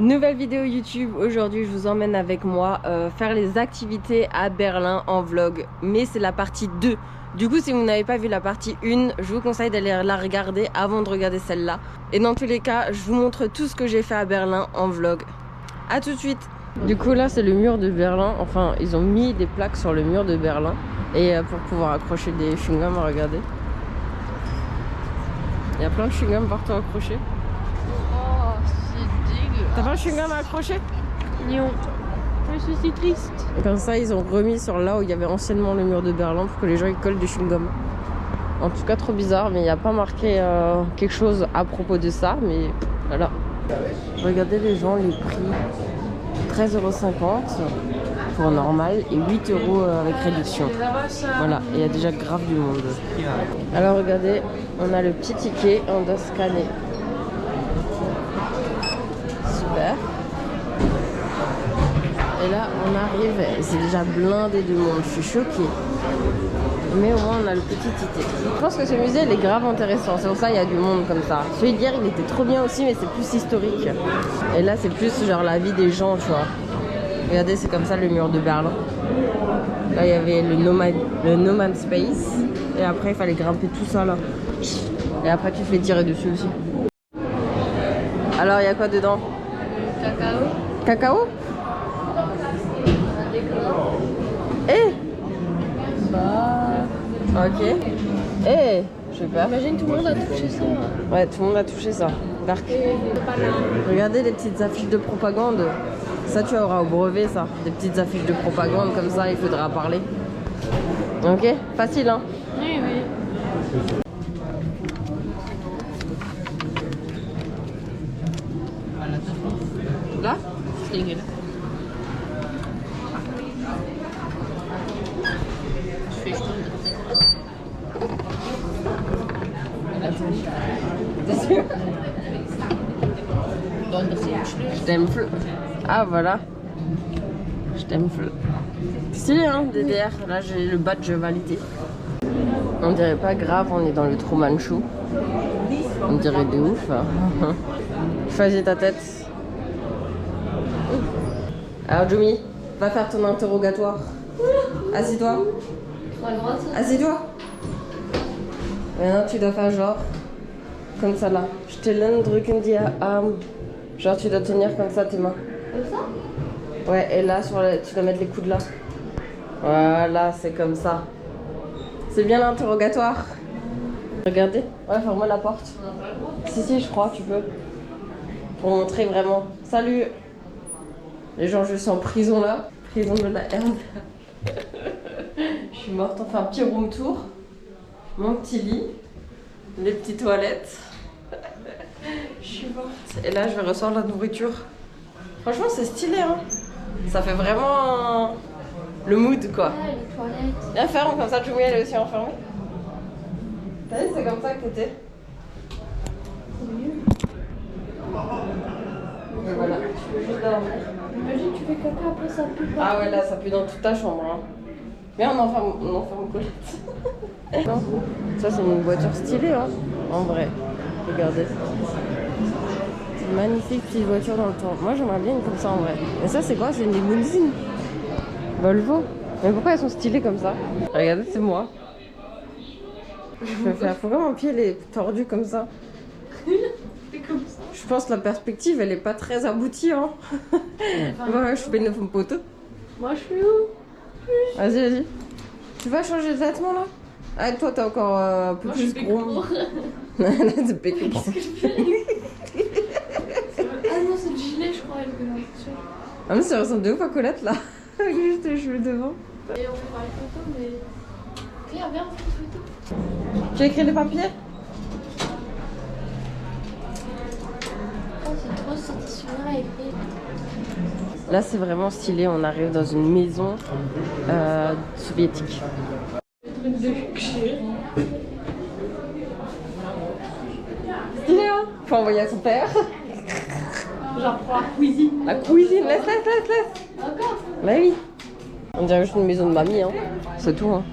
Nouvelle vidéo YouTube. Aujourd'hui je vous emmène avec moi faire les activités à Berlin en vlog. Mais c'est la partie 2. Du coup si vous n'avez pas vu la partie 1, je vous conseille d'aller la regarder avant de regarder celle-là. Et dans tous les cas, je vous montre tout ce que j'ai fait à Berlin en vlog. A tout de suite. Du coup là c'est le mur de Berlin. Enfin ils ont mis des plaques sur le mur de Berlin. Et pour pouvoir accrocher des chewing-gums, regardez. Il y a plein de chewing-gums partout accrochés. T'as pas un chewing-gum à accrocher? Non. Je suis triste. Et comme ça, ils ont remis sur là où il y avait anciennement le mur de Berlin pour que les gens ils collent du chewing-gum. En tout cas, trop bizarre, mais il n'y a pas marqué quelque chose à propos de ça, mais voilà. Regardez les gens, les prix. 13,50 € pour normal et 8 € avec réduction. Voilà, il y a déjà grave du monde. Alors regardez, on a le petit ticket, on doit scanner. Super. Et là on arrive, c'est déjà blindé de monde, je suis choquée. Mais au moins on a le petit ticket. Je pense que ce musée il est grave intéressant, c'est pour ça qu'il y a du monde comme ça. Celui d'hier il était trop bien aussi mais c'est plus historique. Et là c'est plus genre la vie des gens, tu vois. Regardez, c'est comme ça le mur de Berlin. Là il y avait le No Man's Space. Et après il fallait grimper tout ça là. Et après tu te fais tirer dessus aussi. Alors il y a quoi dedans? Cacao. Cacao? Eh bah... Ok. Eh je sais pas. Imagine tout le monde a touché ça. Ouais, tout le monde a touché ça. Dark. Regardez les petites affiches de propagande. Ça tu auras au brevet ça. Des petites affiches de propagande comme ça, il faudra parler. Ok? Facile hein? Oui, oui. Là? T'es sûr? Stempel. Ah voilà. Stempel. Stylé hein, DDR. Là j'ai le badge validé. On dirait pas grave, on est dans le Truman Show. On dirait de ouf. Choisis ta tête. Alors Jumi, va faire ton interrogatoire. Assis-toi. Assis-toi. Maintenant tu dois faire genre comme ça là. Stellen, drücken die Arm. Genre tu dois tenir comme ça tes mains. Comme ça? Ouais, et là tu dois mettre les coudes là. Voilà, c'est comme ça. C'est bien l'interrogatoire. Regardez. Ouais, ferme-moi la porte. Si, je crois, tu peux. Pour montrer vraiment. Salut. Les gens juste en prison là. Prison de la herbe. Je suis morte. On fait un petit room tour. Mon petit lit. Les petites toilettes. Je suis morte. Et là, je vais recevoir la nourriture. Franchement, c'est stylé, hein. Ça fait vraiment le mood, quoi. Ah, les toilettes. Viens ferme, comme ça, Jumi, elle est aussi enfermée. T'as vu, c'est comme ça que t'étais. Et voilà, tu veux juste dormir. Imagine, tu fais caca, après ça pue pas. Ah ouais, là, ça pue dans toute ta chambre. Hein. Viens, on enferme Colette. Non, ça, c'est une voiture stylée, hein, en vrai. Regardez. C'est une magnifique petite voiture dans le temps. Moi, j'aimerais bien une comme ça, en vrai. Mais ça, c'est quoi? C'est une limousine. Volvo. Mais pourquoi elles sont stylées comme ça? Regardez, c'est moi. Je peux faire. Pourquoi mon pied il est tordu comme ça? C'est comme ça. Je pense que la perspective elle est pas très aboutie hein. Ouais, je fais une poteau. Moi, je suis où? Vas-y. Tu vas changer de vêtements là? Ah toi t'es encore un peu Moi, plus je suis gros. T'es péqué gros. Qu'est-ce que je fais? Ah non, c'est le gilet, je crois, elle que j'ai. Ah mais ça ressemble de ouf à Colette là. Avec juste les cheveux devant. Et on peut faire les photos, mais... Claire, viens, on fait des photos. Tu as écrit les papiers? Oh, c'est trop satisfaisant à écrire. Là c'est vraiment stylé, on arrive dans une maison soviétique. Le truc de chez. Stylé hein? Faut envoyer à son père. Genre pour la cuisine. La cuisine, laisse. Encore? Bah oui. On dirait juste une maison de mamie, hein. C'est tout, hein.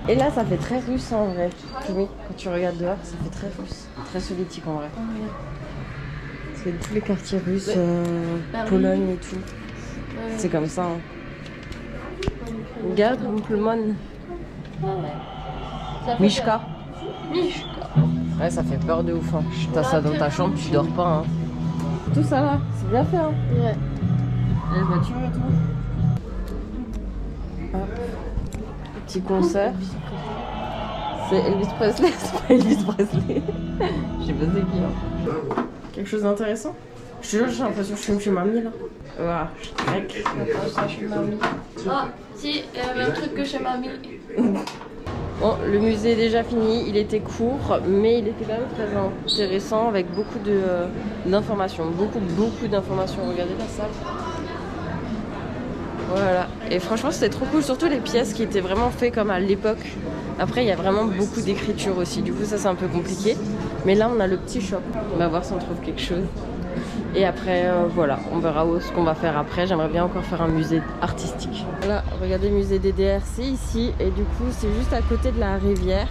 Et là, ça fait très russe en vrai. Jumi, quand tu regardes dehors, ça fait très russe. Très soviétique en vrai. C'est tous les quartiers russes, Berlin. Pologne et tout. C'est comme ça. Hein. Regarde, Rumpelmann. Mishka. Mishka. Ouais, ça fait peur de ouf. Hein. T'as ça dans ta chambre, tu dors pas. Hein. Tout ça là, c'est bien fait. Hein. Ouais. Les voitures et tout. Hop. Petit concert. C'est Elvis Presley, c'est pas Elvis Presley. Je sais pas c'est qui. Hein. Quelque chose d'intéressant. Je te jure, j'ai l'impression que je suis chez mamie là. Ouah, je craque. Ça, chez mamie. Ah, si, même truc que chez mamie. Bon, le musée est déjà fini, il était court, mais il était quand même très intéressant avec beaucoup d'informations. Beaucoup d'informations. Regardez la salle. Voilà. Et franchement, c'était trop cool, surtout les pièces qui étaient vraiment faites comme à l'époque. Après, il y a vraiment beaucoup d'écriture aussi. Du coup, ça, c'est un peu compliqué. Mais là, on a le petit shop. On va voir si on trouve quelque chose. Et après, voilà, on verra ce qu'on va faire après. J'aimerais bien encore faire un musée artistique. Voilà, regardez le musée DDR, c'est ici. Et du coup, c'est juste à côté de la rivière.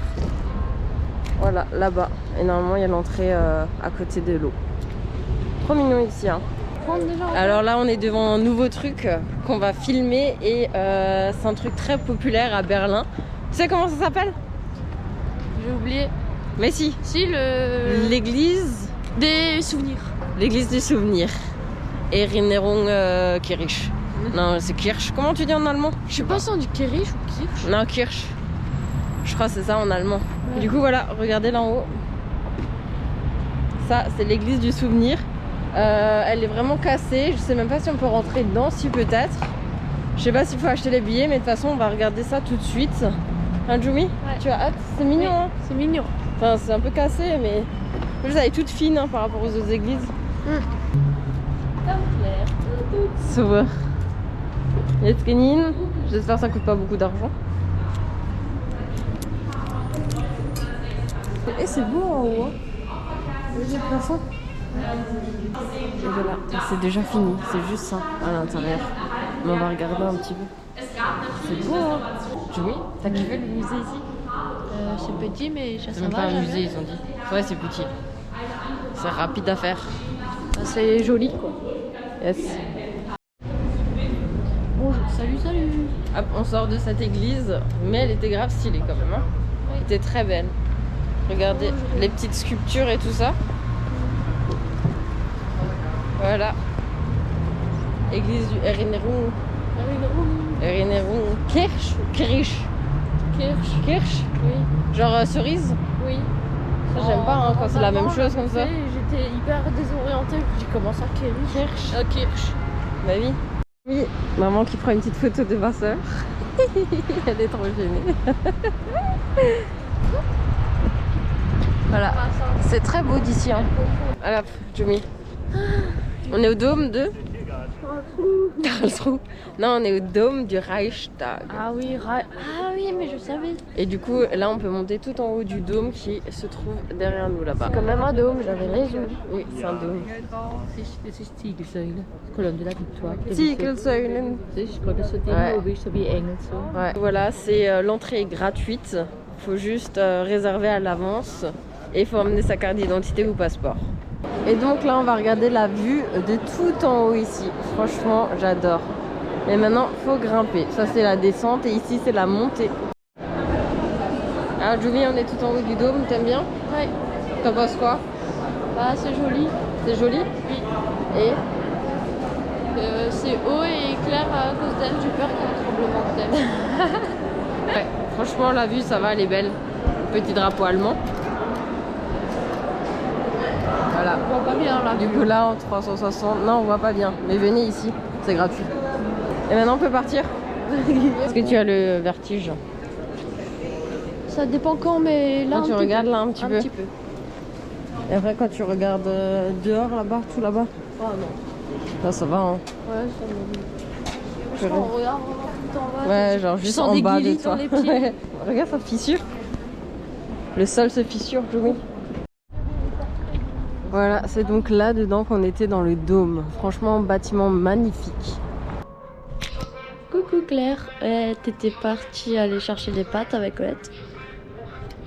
Voilà, là-bas. Et normalement, il y a l'entrée à côté de l'eau. Trop mignon ici, hein. Alors là, on est devant un nouveau truc qu'on va filmer. Et c'est un truc très populaire à Berlin. Tu sais comment ça s'appelle? J'ai oublié. Mais si. Si, l'église des souvenirs. L'église des souvenirs. Erinnerung Kirche. Non, c'est Kirche. Comment tu dis en allemand? Je sais pas si on dit Kirch ou Kirch. Non, Kirche. Je crois que c'est ça en allemand. Ouais. Du coup, voilà, regardez là en haut. Ça, c'est l'église du souvenir. Elle est vraiment cassée. Je sais même pas si on peut rentrer dedans, si peut-être. Je sais pas s'il faut acheter les billets, mais de toute façon, on va regarder ça tout de suite. Hein, Jumi? Ouais. Tu as hâte? C'est mignon, Oui, hein? c'est mignon. Enfin, c'est un peu cassé, mais vous avez toute fine hein, par rapport aux autres églises. Super. Jetzt gehen. J'espère que ça coûte pas beaucoup d'argent. Et c'est beau en haut. Hein. J'ai plafond. Et voilà, c'est déjà fini. C'est juste ça à l'intérieur. Mais on va regarder un petit peu. C'est beau, hein? Oui, t'as kiffé le musée ici? C'est petit, mais ça C'est même va. pas un musée, ils ont dit. Ouais, c'est petit. C'est rapide à faire. C'est joli, quoi. Yes. Bonjour, salut. Hop, on sort de cette église, mais elle était grave stylée quand même. Hein. Oui. Elle était très belle. Regardez les petites sculptures et tout ça. Voilà. Église du Erinnerung. Erinnerung Kirche ou Kirche? Kirche. Oui. Genre cerise? Oui. Ça, j'aime pas hein, quand c'est la même chose comme ça. J'étais hyper désorientée. J'ai commencé à Kirch. Kirch. Bah oui. Oui, maman qui prend une petite photo de ma soeur. Elle est trop gênée. Voilà. C'est très beau d'ici. Hein. Voilà, Jumi. On est au dôme de Karlsruhe. Non, on est au dôme du Reichstag. Ah oui, mais je savais. Et du coup, là, on peut monter tout en haut du dôme qui se trouve derrière nous là-bas. Quand même un dôme, j'avais raison. Oui, c'est un dôme. Das ist Ziegelsäule, Colonne de la Victoire. Ziegelsäulen. Ich konnte so Ding, so wie Engel so. Ouais. Voilà, c'est l'entrée est gratuite. Faut juste réserver à l'avance et il faut emmener sa carte d'identité ou passeport. Et donc là, on va regarder la vue de tout en haut ici. Franchement, j'adore. Mais maintenant, faut grimper. Ça, c'est la descente et ici, c'est la montée. Ah, Julie, on est tout en haut du dôme. T'aimes bien? Ouais. T'en penses quoi? Bah, c'est joli. C'est joli? Oui. Et c'est haut et clair à cause d'elle. J'ai peur qu'il y ait un tremblement de terre. ouais, franchement, la vue, ça va, elle est belle. Petit drapeau allemand. Voilà. On voit pas bien là. Du coup, là, en 360, non, on voit pas bien. Mais venez ici, c'est gratuit. Et maintenant, on peut partir. Est-ce que tu as le vertige? Ça dépend quand, mais là. Quand tu regardes là un petit peu. peu. Et après, quand tu regardes dehors, là-bas, tout là-bas. Oh non. Là, ça va, hein. Ouais, ça me. Je Purée. crois qu'on regarde vraiment tout en bas. Ouais, genre juste sens en des bas de guillis toi. dans les pieds. Regarde, ça fissure. Le sol se fissure, Joumi. Voilà, c'est donc là-dedans qu'on était dans le dôme. Franchement, bâtiment magnifique. Coucou Claire, t'étais partie aller chercher des pâtes avec Colette.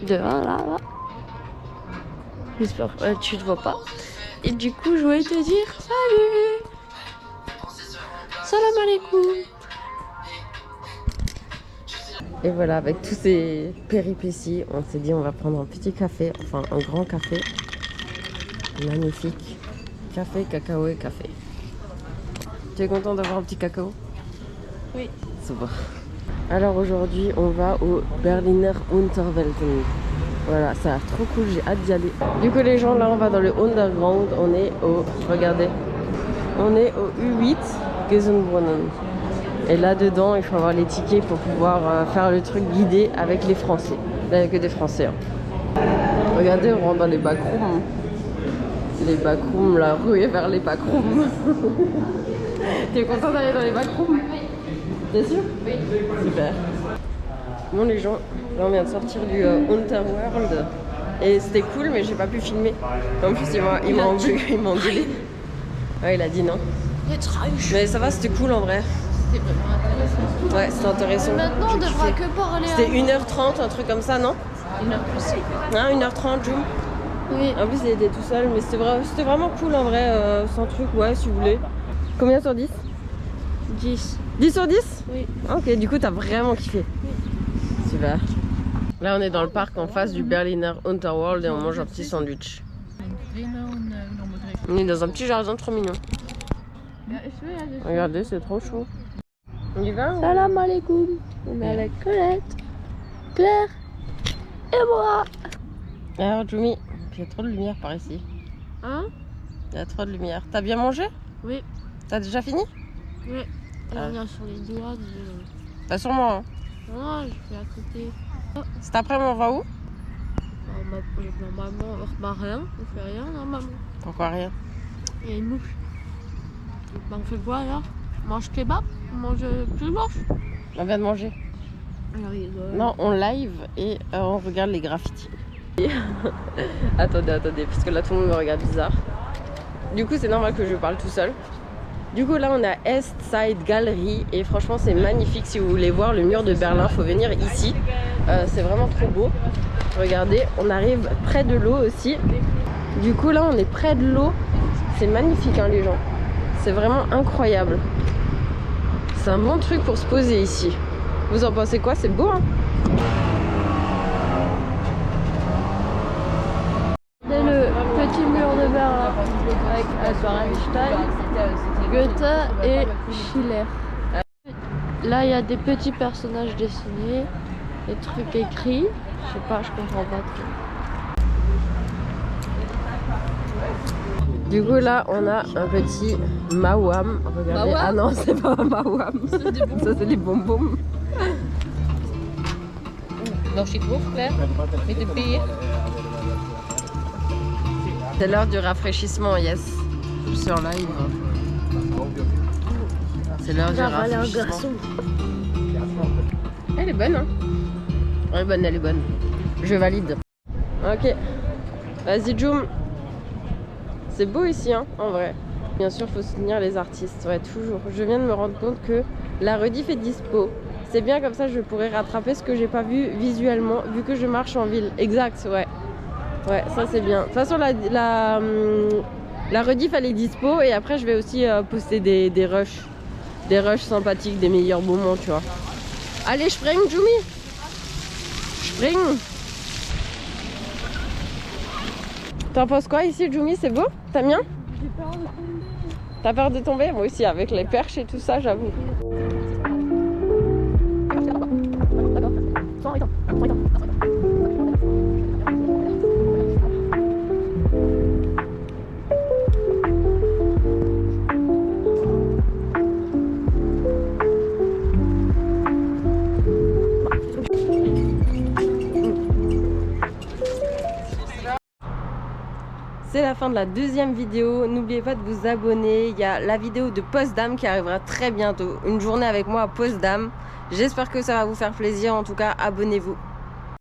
Dehors là. J'espère que tu te vois pas. Et du coup, je voulais te dire salut. Salam alaikum. Et voilà, avec tous ces péripéties, on s'est dit on va prendre un petit café, enfin un grand café. Magnifique. Café, cacao et café. Tu es content d'avoir un petit cacao? Oui. Super. Alors aujourd'hui, on va au Berliner Unterwelten. Voilà, ça a l'air trop cool, j'ai hâte d'y aller. Du coup les gens, là on va dans le Underground, on est au, regardez, on est au U8 Gesenbrunnen. Et là dedans, il faut avoir les tickets pour pouvoir faire le truc guidé avec les Français. Là, il n'y a que des Français. Hein. Regardez, on rentre dans les backrooms. Les backrooms, la rue est vers les backrooms. T'es content d'aller dans les backrooms? T'es sûr? Oui. Super. Bon les gens, là on vient de sortir du Unterworld et c'était cool mais j'ai pas pu filmer. En plus il m'a engueulé. Ouais, il a dit non. Mais ça va, c'était cool en vrai. C'était vraiment intéressant. Ouais, c'était intéressant. Maintenant on devra que parler. C'était 1h30, un truc comme ça, non? 1h plus. Hein, 1h30, Jum. Oui. En plus il était tout seul, mais c'était vraiment cool en vrai, sans truc, ouais, si vous voulez. Combien sur 10? 10. 10 sur 10? Oui. Ok, du coup t'as vraiment kiffé. Super. Là on est dans le parc en face du Berliner Unterworld et on mange un petit sandwich. On est dans un petit jardin trop mignon. Regardez, c'est trop chaud. On y va? Salam alaikum. On est avec Colette, Claire et moi. Alors Jumi, il y a trop de lumière par ici. Hein? Il y a trop de lumière. T'as bien mangé? Oui. T'as déjà fini? Oui. Là, on est sur les doigts. T'as sûrement. Hein. Non, je vais à côté. Cet après-midi on va où? Normalement, on refait rien. On fait rien normalement. Pourquoi rien? Il y a une mouche. Bah, on fait quoi alors? On mange kebab? On mange plus moche? On vient de manger. Alors, non, on live et on regarde les graffitis. Attendez, parce que là tout le monde me regarde bizarre. Du coup c'est normal que je parle tout seul. Du coup là on est à East Side Gallery et franchement c'est magnifique. Si vous voulez voir le mur de Berlin, faut venir ici. C'est vraiment trop beau. Regardez, on arrive près de l'eau aussi. Du coup là on est près de l'eau. C'est magnifique hein, les gens. C'est vraiment incroyable. C'est un bon truc pour se poser ici. Vous en pensez quoi? C'est beau hein? C'est le petit mur de Berlin avec Einstein, Goethe et Schiller. Là il y a des petits personnages dessinés, des trucs écrits. Je sais pas, je comprends pas trop. Du coup là on a un petit Mawam. Regardez. Ah non c'est pas un Mawam. Ça c'est les bonbons. Nog zit het Claire? Met de peer. C'est l'heure du rafraîchissement, yes. Sur live. C'est l'heure du rafraîchissement. Elle est bonne hein? Elle est bonne, elle est bonne. Je valide. Ok. Vas-y Jum. C'est beau ici hein, en vrai. Bien sûr, faut soutenir les artistes, ouais, toujours. Je viens de me rendre compte que la rediff est dispo. C'est bien comme ça, je pourrais rattraper ce que j'ai pas vu visuellement, vu que je marche en ville. Exact, ouais. Ouais, ça c'est bien. De toute façon, la rediff elle est dispo et après je vais aussi poster des rushs. Des rushs sympathiques, des meilleurs moments, tu vois. Allez, spring, Jumi. Spring. T'en penses quoi ici, Jumi? C'est beau? T'aimes bien? J'ai peur de tomber. T'as peur de tomber? Moi aussi, avec les perches et tout ça, j'avoue. C'est la fin de la deuxième vidéo. N'oubliez pas de vous abonner. Il y a la vidéo de Potsdam qui arrivera très bientôt. Une journée avec moi à Potsdam. J'espère que ça va vous faire plaisir. En tout cas, abonnez-vous.